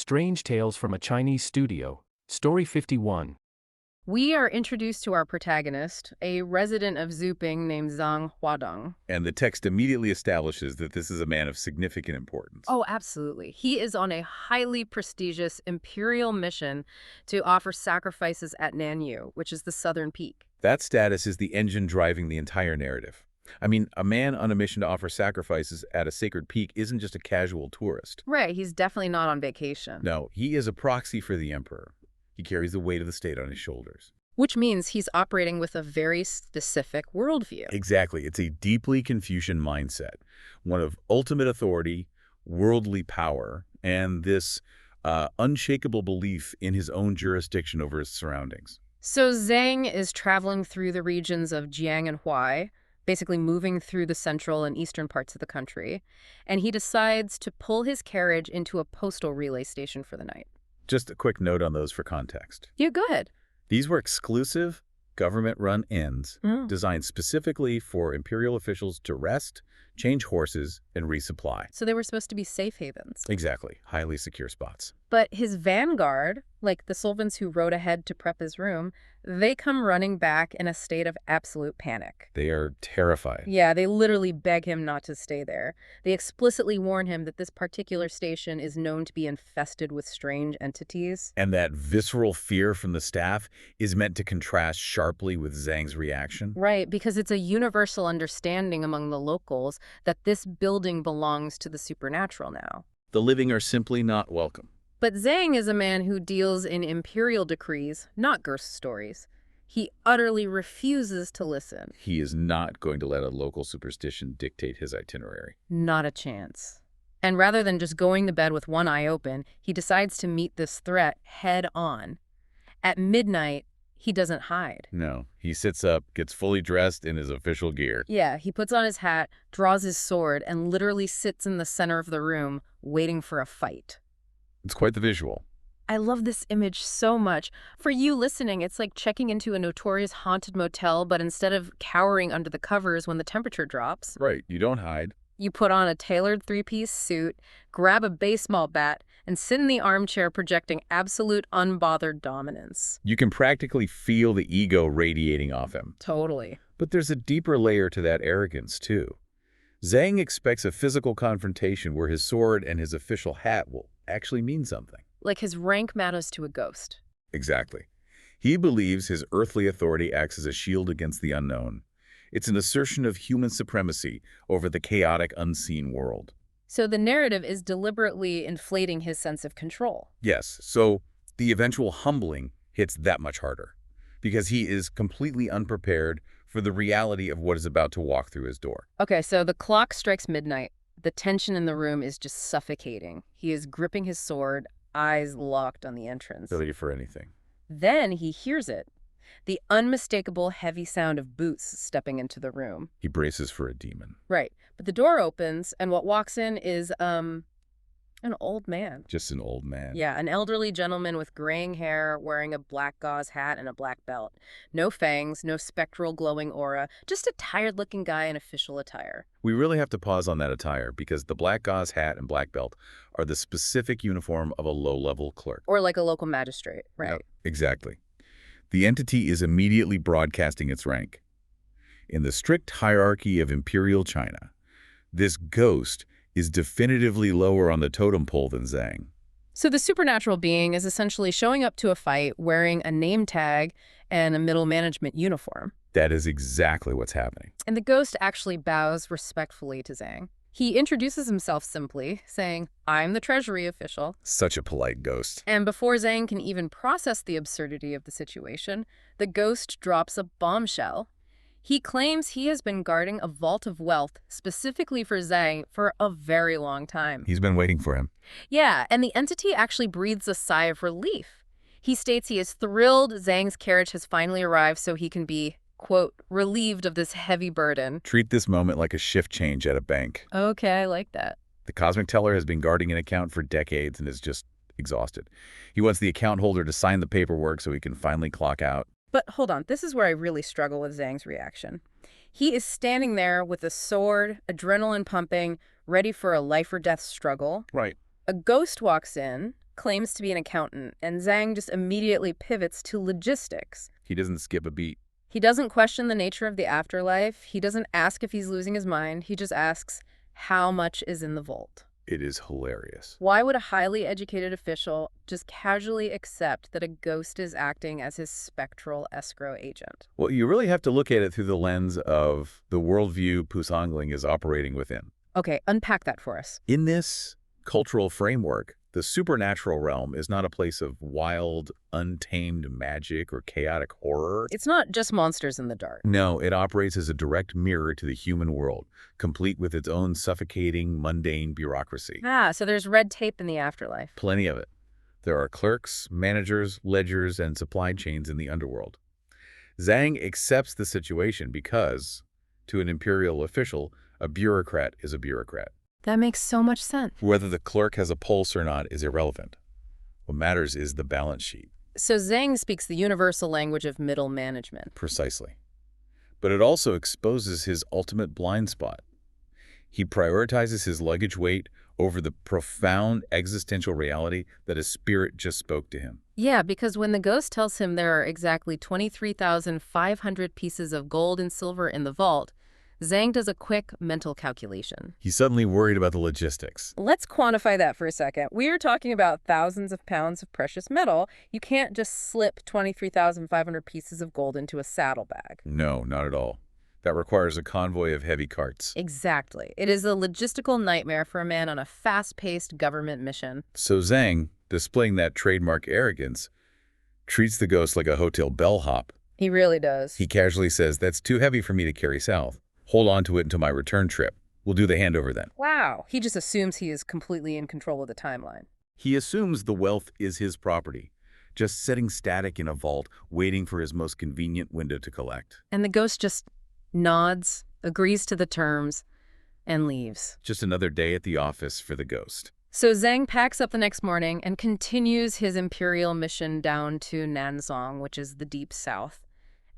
Strange Tales from a Chinese Studio, Story 51. We are introduced to our protagonist, a resident of Zuping named Zhang Huadong. And the text immediately establishes that this is a man of significant importance. Oh, absolutely. He is on a highly prestigious imperial mission to offer sacrifices at Nanyu, which is the southern peak. That status is the engine driving the entire narrative. I mean, a man on a mission to offer sacrifices at a sacred peak isn't just a casual tourist. Right, he's definitely not on vacation. No, he is a proxy for the emperor. He carries the weight of the state on his shoulders. Which means he's operating with a very specific worldview. Exactly. It's a deeply Confucian mindset, one of ultimate authority, worldly power, and this unshakable belief in his own jurisdiction over his surroundings. So Zhang is traveling through the regions of Jiang and Huai, basically moving through the central and eastern parts of the country, and he decides to pull his carriage into a postal relay station for the night. Just a quick note on those for context. Yeah, go ahead. These were exclusive, government-run inns designed specifically for imperial officials to rest, change horses, and resupply. So they were supposed to be safe havens. Exactly. Highly secure spots. But his vanguard, like the Solvents who rode ahead to prep his room, they come running back in a state of absolute panic. They are terrified. Yeah, they literally beg him not to stay there. They explicitly warn him that this particular station is known to be infested with strange entities. And that visceral fear from the staff is meant to contrast sharply with Zhang's reaction. Right, because it's a universal understanding among the locals that this building belongs to the supernatural now. The living are simply not welcome. But Zhang is a man who deals in imperial decrees, not ghost stories. He utterly refuses to listen. He is not going to let a local superstition dictate his itinerary. Not a chance. And rather than just going to bed with one eye open, he decides to meet this threat head on. At midnight, he doesn't hide. No, he sits up, gets fully dressed in his official gear. Yeah, he puts on his hat, draws his sword, and literally sits in the center of the room, waiting for a fight. It's quite the visual. I love this image so much. For you listening, it's like checking into a notorious haunted motel, but instead of cowering under the covers when the temperature drops, Right, you don't hide. you put on a tailored three-piece suit, grab a baseball bat, and sit in the armchair projecting absolute unbothered dominance. You can practically feel the ego radiating off him. Totally. But there's a deeper layer to that arrogance, too. Zhang expects a physical confrontation where his sword and his official hat will actually mean something. Like his rank matters to a ghost. Exactly. He believes his earthly authority acts as a shield against the unknown. It's an assertion of human supremacy over the chaotic, unseen world. So the narrative is deliberately inflating his sense of control. Yes, so the eventual humbling hits that much harder, because he is completely unprepared for the reality of what is about to walk through his door. Okay, so the clock strikes midnight. The tension in the room is just suffocating. He is gripping his sword, eyes locked on the entrance. Ready for anything. Then he hears it. The unmistakable heavy sound of boots stepping into the room. He braces for a demon. Right. But the door opens, and what walks in is, an old man. Just an old man. Yeah, an elderly gentleman with graying hair, wearing a black gauze hat and a black belt. No fangs, no spectral glowing aura, just a tired-looking guy in official attire. We really have to pause on that attire because the black gauze hat and black belt are the specific uniform of a low-level clerk. Or like a local magistrate, right? Yep, exactly. The entity is immediately broadcasting its rank. In the strict hierarchy of imperial China, this ghost is definitively lower on the totem pole than Zhang. So the supernatural being is essentially showing up to a fight wearing a name tag and a middle management uniform. That is exactly what's happening. And the ghost actually bows respectfully to Zhang. He introduces himself simply, saying, "I'm the treasury official." Such a polite ghost. And before Zhang can even process the absurdity of the situation, the ghost drops a bombshell. He claims he has been guarding a vault of wealth specifically for Zhang for a very long time. He's been waiting for him. Yeah, and the entity actually breathes a sigh of relief. He states he is thrilled Zhang's carriage has finally arrived so he can be, quote, relieved of this heavy burden. Treat this moment like a shift change at a bank. Okay, I like that. The cosmic teller has been guarding an account for decades and is just exhausted. He wants the account holder to sign the paperwork so he can finally clock out. But hold on, this is where I really struggle with Zhang's reaction. He is standing there with a sword, adrenaline pumping, ready for a life or death struggle. Right. A ghost walks in, claims to be an accountant, and Zhang just immediately pivots to logistics. He doesn't skip a beat. He doesn't question the nature of the afterlife. He doesn't ask if he's losing his mind. He just asks, how much is in the vault? It is hilarious. Why would a highly educated official just casually accept that a ghost is acting as his spectral escrow agent? Well, you really have to look at it through the lens of the worldview Pusangling is operating within. Okay, unpack that for us. In this cultural framework, the supernatural realm is not a place of wild, untamed magic or chaotic horror. It's not just monsters in the dark. No, it operates as a direct mirror to the human world, complete with its own suffocating, mundane bureaucracy. So there's red tape in the afterlife. Plenty of it. There are clerks, managers, ledgers, and supply chains in the underworld. Zhang accepts the situation because, to an imperial official, a bureaucrat is a bureaucrat. That makes so much sense. Whether the clerk has a pulse or not is irrelevant. What matters is the balance sheet. So Zhang speaks the universal language of middle management. Precisely. But it also exposes his ultimate blind spot. He prioritizes his luggage weight over the profound existential reality that his spirit just spoke to him. Yeah, because when the ghost tells him there are exactly 23,500 pieces of gold and silver in the vault, Zhang does a quick mental calculation. He's suddenly worried about the logistics. Let's quantify that for a second. We are talking about thousands of pounds of precious metal. You can't just slip 23,500 pieces of gold into a saddlebag. No, not at all. That requires a convoy of heavy carts. Exactly. It is a logistical nightmare for a man on a fast-paced government mission. So Zhang, displaying that trademark arrogance, treats the ghost like a hotel bellhop. He really does. He casually says, "That's too heavy for me to carry south. Hold on to it until my return trip. We'll do the handover then." Wow. He just assumes he is completely in control of the timeline. He assumes the wealth is his property, just sitting static in a vault, waiting for his most convenient window to collect. And the ghost just nods, agrees to the terms, and leaves. Just another day at the office for the ghost. So Zhang packs up the next morning and continues his imperial mission down to Nanzong, which is the deep south.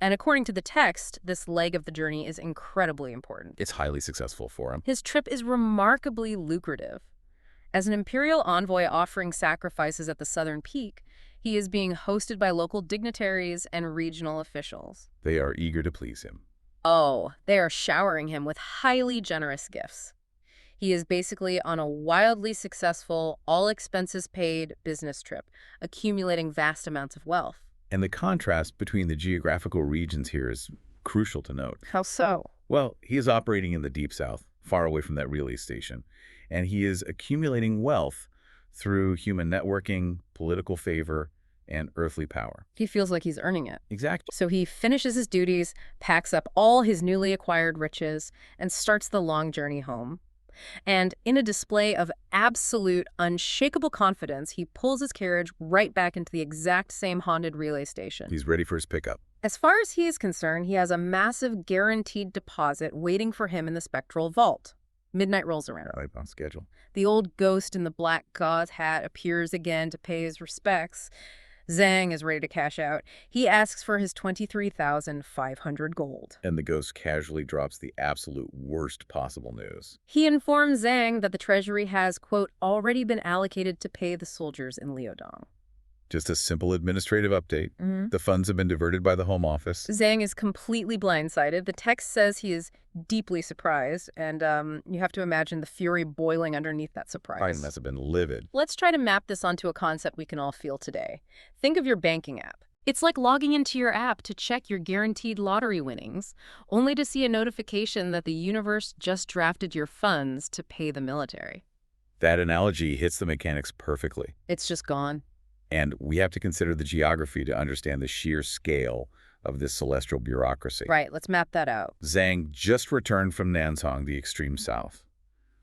And according to the text, this leg of the journey is incredibly important. It's highly successful for him. His trip is remarkably lucrative. As an imperial envoy offering sacrifices at the southern peak, he is being hosted by local dignitaries and regional officials. They are eager to please him. Oh, they are showering him with highly generous gifts. He is basically on a wildly successful, all-expenses-paid business trip, accumulating vast amounts of wealth. And the contrast between the geographical regions here is crucial to note. How so? Well, he is operating in the deep south, far away from that relay station, and he is accumulating wealth through human networking, political favor, and earthly power. He feels like he's earning it. Exactly. So he finishes his duties, packs up all his newly acquired riches, and starts the long journey home. And in a display of absolute, unshakable confidence, he pulls his carriage right back into the exact same haunted relay station. He's ready for his pickup. As far as he is concerned, he has a massive guaranteed deposit waiting for him in the spectral vault. Midnight rolls around. Right on schedule. The old ghost in the black gauze hat appears again to pay his respects. Zhang is ready to cash out. He asks for his 23,500 gold. And the ghost casually drops the absolute worst possible news. He informs Zhang that the treasury has, quote, already been allocated to pay the soldiers in Liaodong. Just a simple administrative update. The funds have been diverted by the Home Office. Zhang is completely blindsided. The text says he is deeply surprised, and you have to imagine the fury boiling underneath that surprise. Biden must have been livid. Let's try to map this onto a concept we can all feel today. Think of your banking app. It's like logging into your app to check your guaranteed lottery winnings, only to see a notification that the universe just drafted your funds to pay the military. That analogy hits the mechanics perfectly. It's just gone. And we have to consider the geography to understand the sheer scale of this celestial bureaucracy. Right, let's map that out. Zhang just returned from Nanzong, the extreme south.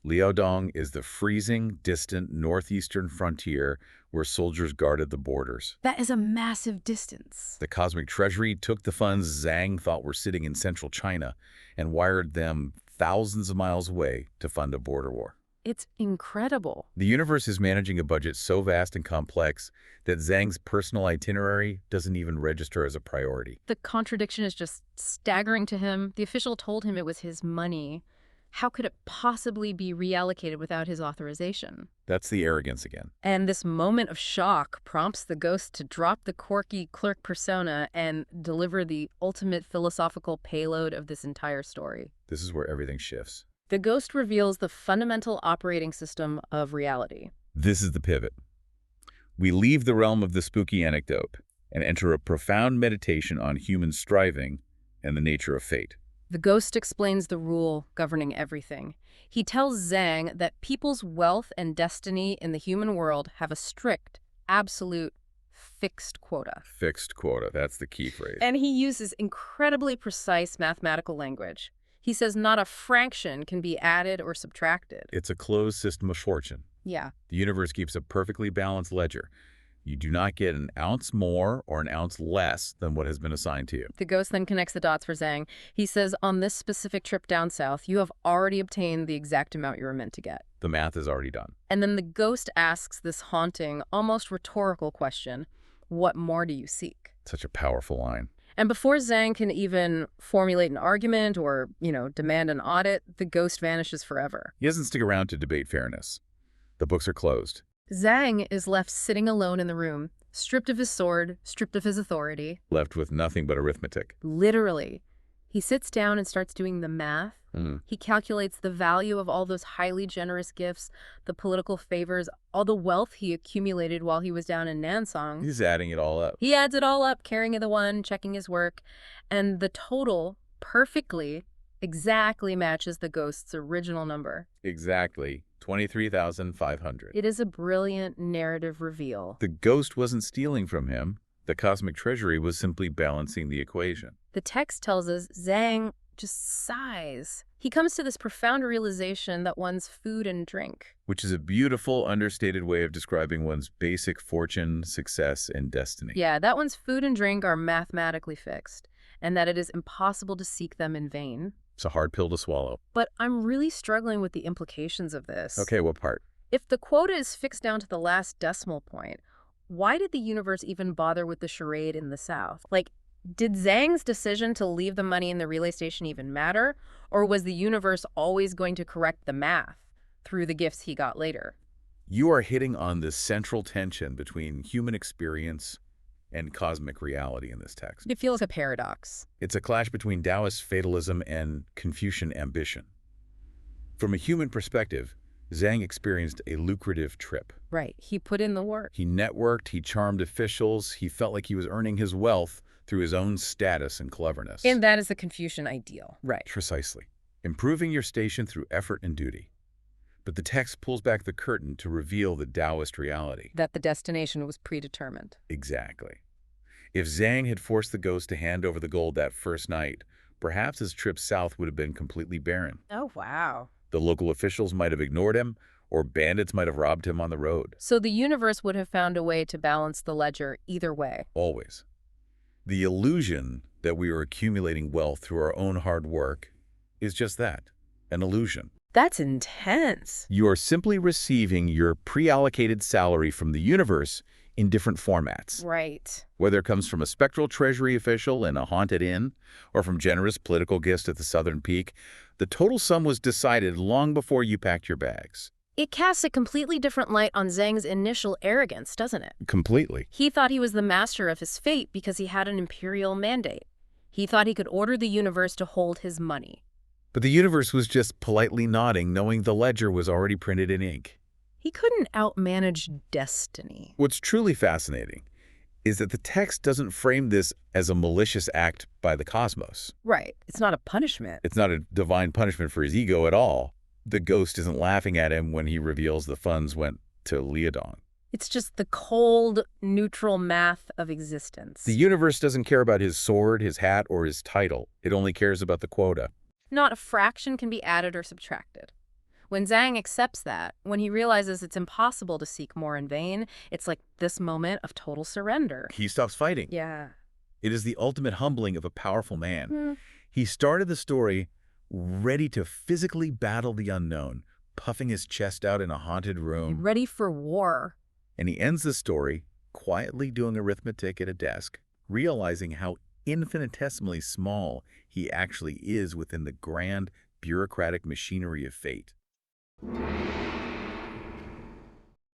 Liaodong is the freezing, distant northeastern frontier where soldiers guarded the borders. That is a massive distance. The Cosmic Treasury took the funds Zhang thought were sitting in central China and wired them thousands of miles away to fund a border war. It's incredible. The universe is managing a budget so vast and complex that Zhang's personal itinerary doesn't even register as a priority. The contradiction is just staggering to him. The official told him it was his money. How could it possibly be reallocated without his authorization? That's the arrogance again. And this moment of shock prompts the ghost to drop the quirky clerk persona and deliver the ultimate philosophical payload of this entire story. This is where everything shifts. The ghost reveals the fundamental operating system of reality. This is the pivot. We leave the realm of the spooky anecdote and enter a profound meditation on human striving and the nature of fate. The ghost explains the rule governing everything. He tells Zhang that people's wealth and destiny in the human world have a strict, absolute, fixed quota. Fixed quota, that's the key phrase. And he uses incredibly precise mathematical language. He says not a fraction can be added or subtracted. It's a closed system of fortune. Yeah. The universe keeps a perfectly balanced ledger. You do not get an ounce more or an ounce less than what has been assigned to you. The ghost then connects the dots for Zhang. He says, on this specific trip down south, you have already obtained the exact amount you were meant to get. The math is already done. And then the ghost asks this haunting, almost rhetorical question, what more do you seek? Such a powerful line. And before Zhang can even formulate an argument or, demand an audit, the ghost vanishes forever. He doesn't stick around to debate fairness. The books are closed. Zhang is left sitting alone in the room, stripped of his sword, stripped of his authority. Left with nothing but arithmetic. Literally. He sits down and starts doing the math. He calculates the value of all those highly generous gifts, the political favors, all the wealth he accumulated while he was down in Nansong. He's adding it all up. He adds it all up, carrying the one, checking his work, and the total perfectly, exactly matches the ghost's original number. Exactly. 23,500. It is a brilliant narrative reveal. The ghost wasn't stealing from him. The cosmic treasury was simply balancing the equation. The text tells us Zhang just sighs. He comes to this profound realization that one's food and drink, Which is a beautiful, understated way of describing one's basic fortune, success, and destiny. yeah, that one's food and drink are mathematically fixed, and that it is impossible to seek them in vain. It's a hard pill to swallow. But I'm really struggling with the implications of this. Okay, what part? If the quota is fixed down to the last decimal point, why did the universe even bother with the charade in the South? Did Zhang's decision to leave the money in the relay station even matter? Or was the universe always going to correct the math through the gifts he got later? You are hitting on the central tension between human experience and cosmic reality in this text. It feels a paradox. It's a clash between Taoist fatalism and Confucian ambition. From a human perspective, Zhang experienced a lucrative trip. Right. He put in the work. He networked, he charmed officials, he felt like he was earning his wealth through his own status and cleverness. And that is the Confucian ideal. Right. Precisely. Improving your station through effort and duty. But the text pulls back the curtain to reveal the Taoist reality. That the destination was predetermined. Exactly. If Zhang had forced the ghost to hand over the gold that first night, perhaps his trip south would have been completely barren. Oh, wow. The local officials might have ignored him, or bandits might have robbed him on the road. So the universe would have found a way to balance the ledger either way. Always. The illusion that we are accumulating wealth through our own hard work is just that, an illusion. That's intense. You are simply receiving your pre-allocated salary from the universe in different formats. Right. Whether it comes from a spectral treasury official in a haunted inn or from generous political gifts at the Southern Peak, the total sum was decided long before you packed your bags. It casts a completely different light on Zhang's initial arrogance, doesn't it? Completely. He thought he was the master of his fate because he had an imperial mandate. He thought he could order the universe to hold his money. But the universe was just politely nodding, knowing the ledger was already printed in ink. He couldn't outmanage destiny. What's truly fascinating is that the text doesn't frame this as a malicious act by the cosmos. Right. It's not a punishment. It's not a divine punishment for his ego at all. The ghost isn't laughing at him when he reveals the funds went to Liudong. It's just the cold, neutral math of existence. The universe doesn't care about his sword, his hat, or his title. It only cares about the quota. Not a fraction can be added or subtracted. When Zhang accepts that, when he realizes it's impossible to seek more in vain, it's like this moment of total surrender. He stops fighting. Yeah. It is the ultimate humbling of a powerful man. He started the story ready to physically battle the unknown, puffing his chest out in a haunted room. Ready for war. And he ends the story quietly doing arithmetic at a desk, realizing how infinitesimally small he actually is within the grand, bureaucratic machinery of fate.